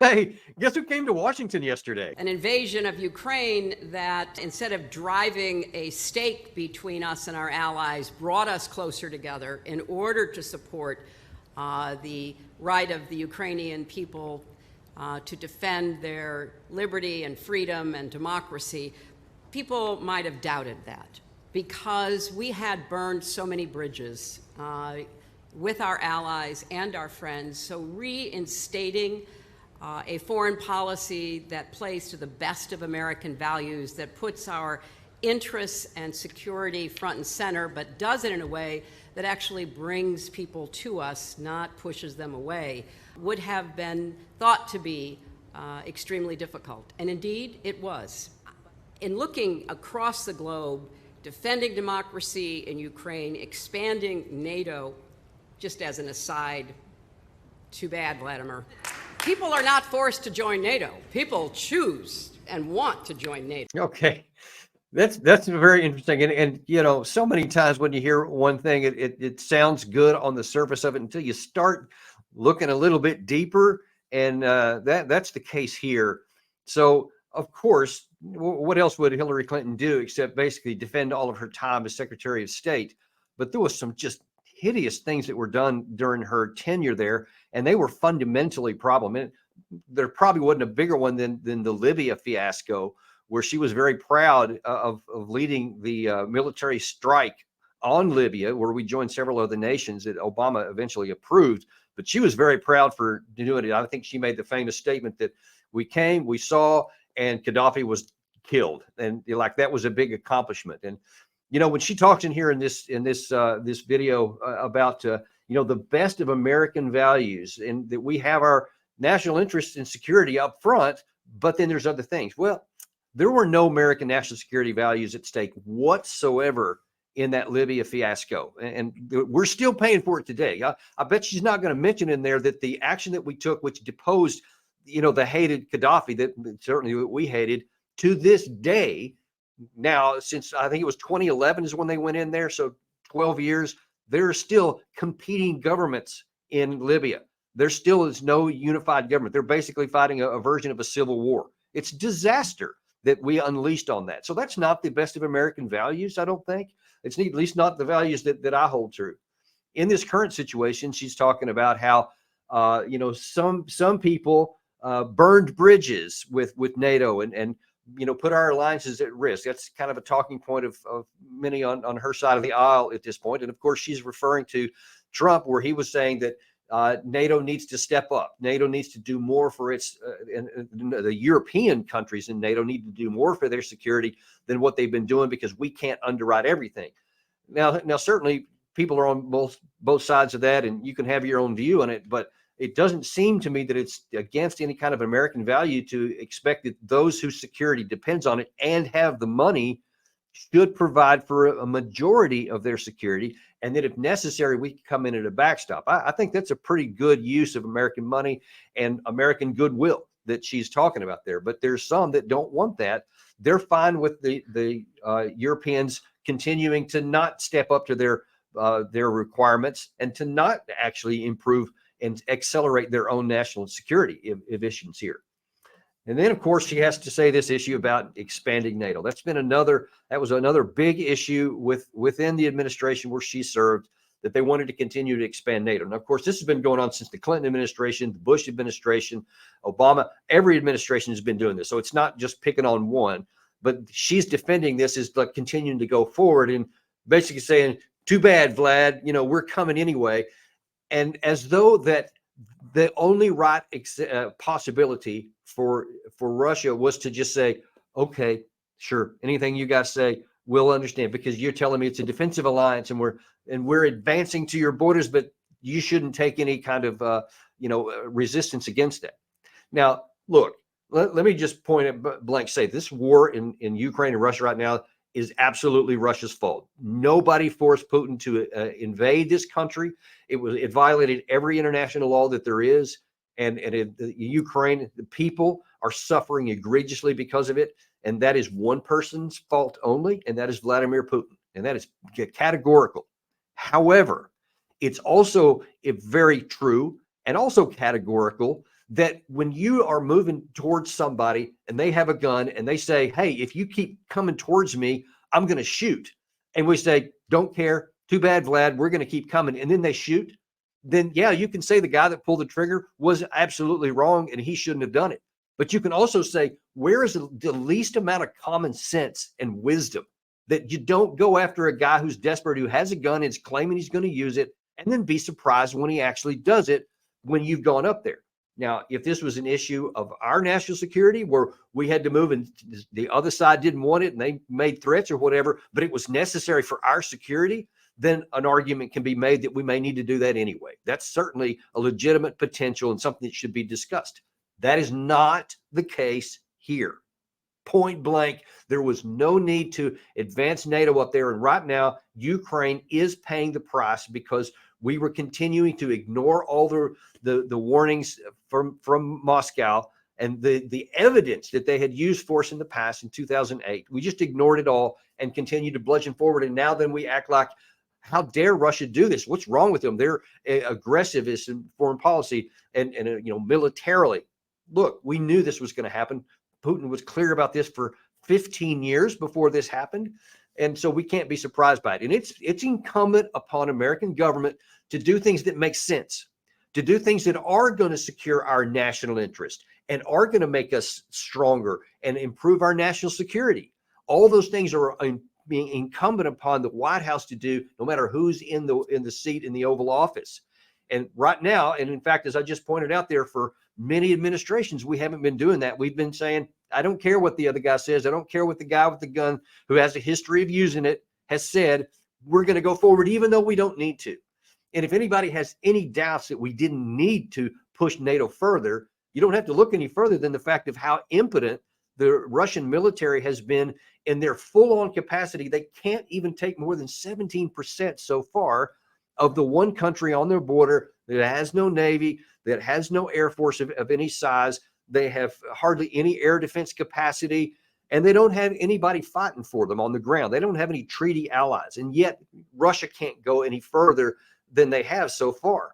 Hey, guess who came to Washington yesterday? An invasion of Ukraine that, instead of driving a stake between us and our allies, brought us closer together in order to support the right of the Ukrainian people to defend their liberty and freedom and democracy. People might have doubted that because we had burned so many bridges with our allies and our friends. So reinstating a foreign policy that plays to the best of American values, that puts our interests and security front and center, but does it in a way that actually brings people to us, not pushes them away, would have been thought to be extremely difficult. And indeed, it was. In looking across the globe, defending democracy in Ukraine, expanding NATO, just as an aside, too bad, Vladimir. People are not forced to join NATO. People choose and want to join NATO. Okay. That's very interesting. And you know, so many times when you hear one thing, it sounds good on the surface of it until you start looking a little bit deeper. And that's the case here. So, of course, what else would Hillary Clinton do except basically defend all of her time as Secretary of State? But there was some just hideous things that were done during her tenure there, and they were fundamentally problematic. There probably wasn't a bigger one than the Libya fiasco, where she was very proud of leading the military strike on Libya, where we joined several other nations that Obama eventually approved. But she was very proud for doing it. I think she made the famous statement that we came, we saw, and Gaddafi was killed, and like that was a big accomplishment. And you know, when she talks in here in this video about you know, the best of American values, and that we have our national interests and security up front, but then there's other things. Well, there were no American national security values at stake whatsoever in that Libya fiasco, and we're still paying for it today. I bet she's not going to mention in there that the action that we took, which deposed, you know, the hated Gaddafi, that certainly we hated, to this day. Now, since I think it was 2011 is when they went in there, so 12 years, there are still competing governments in Libya. There still is no unified government. They're basically fighting a version of a civil war. It's disaster that we unleashed on that. So that's not the best of American values, I don't think. It's at least not the values that I hold true. In this current situation, she's talking about how you know, some people burned bridges with NATO and you know, put our alliances at risk. That's kind of a talking point of many on her side of the aisle at this point. And of course, she's referring to Trump, where he was saying that NATO needs to step up. NATO needs to do more for its, and the European countries in NATO need to do more for their security than what they've been doing, because we can't underwrite everything. Now, certainly people are on both sides of that, and you can have your own view on it, but it doesn't seem to me that it's against any kind of American value to expect that those whose security depends on it and have the money should provide for a majority of their security, and that if necessary, we can come in at a backstop. I think that's a pretty good use of American money and American goodwill that she's talking about there. But there's some that don't want that. They're fine with the Europeans continuing to not step up to their requirements and to not actually improve and accelerate their own national security issues here. And then, of course, she has to say this issue about expanding NATO. That was another big issue within the administration where she served, that they wanted to continue to expand NATO. And of course, this has been going on since the Clinton administration, the Bush administration, Obama. Every administration has been doing this. So it's not just picking on one, but she's defending this as like continuing to go forward and basically saying, too bad, Vlad, you know, we're coming anyway. And as though that the only right possibility for Russia was to just say, okay, sure, anything you guys say, we'll understand, because you're telling me it's a defensive alliance and we're advancing to your borders, but you shouldn't take any kind of you know, resistance against that. Now, look, let me just point at blank say this war in Ukraine and Russia right now is absolutely Russia's fault. Nobody forced Putin to invade this country. It violated every international law that there is, and Ukraine, the people are suffering egregiously because of it, and that is one person's fault only, and that is Vladimir Putin, and that is categorical. However, it's also very true and also categorical that when you are moving towards somebody and they have a gun and they say, hey, if you keep coming towards me, I'm going to shoot. And we say, don't care. Too bad, Vlad. We're going to keep coming. And then they shoot. Then, yeah, you can say the guy that pulled the trigger was absolutely wrong and he shouldn't have done it. But you can also say, where is the least amount of common sense and wisdom that you don't go after a guy who's desperate, who has a gun and is claiming he's going to use it, and then be surprised when he actually does it when you've gone up there. Now, if this was an issue of our national security where we had to move and the other side didn't want it and they made threats or whatever, but it was necessary for our security, then an argument can be made that we may need to do that anyway. That's certainly a legitimate potential and something that should be discussed. That is not the case here. Point blank, there was no need to advance NATO up there. And right now, Ukraine is paying the price because we were continuing to ignore all the warnings from Moscow and the evidence that they had used force in the past in 2008. We just ignored it all and continued to bludgeon forward. And now then we act like, how dare Russia do this? What's wrong with them? They're aggressive in foreign policy and militarily. Look, we knew this was going to happen. Putin was clear about this for 15 years before this happened. And so we can't be surprised by it. And it's incumbent upon American government to do things that make sense, to do things that are going to secure our national interest and are going to make us stronger and improve our national security. All those things are being incumbent upon the White House to do, no matter who's in the seat in the Oval Office. And right now, and in fact, as I just pointed out there, for many administrations, we haven't been doing that. We've been saying, I don't care what the other guy says. I don't care what the guy with the gun who has a history of using it has said. We're going to go forward, even though we don't need to. And if anybody has any doubts that we didn't need to push NATO further, you don't have to look any further than the fact of how impotent the Russian military has been in their full-on capacity. They can't even take more than 17% so far of the one country on their border that has no Navy, that has no Air Force of any size. They have hardly any air defense capacity, and they don't have anybody fighting for them on the ground. They don't have any treaty allies, and yet Russia can't go any further than they have so far.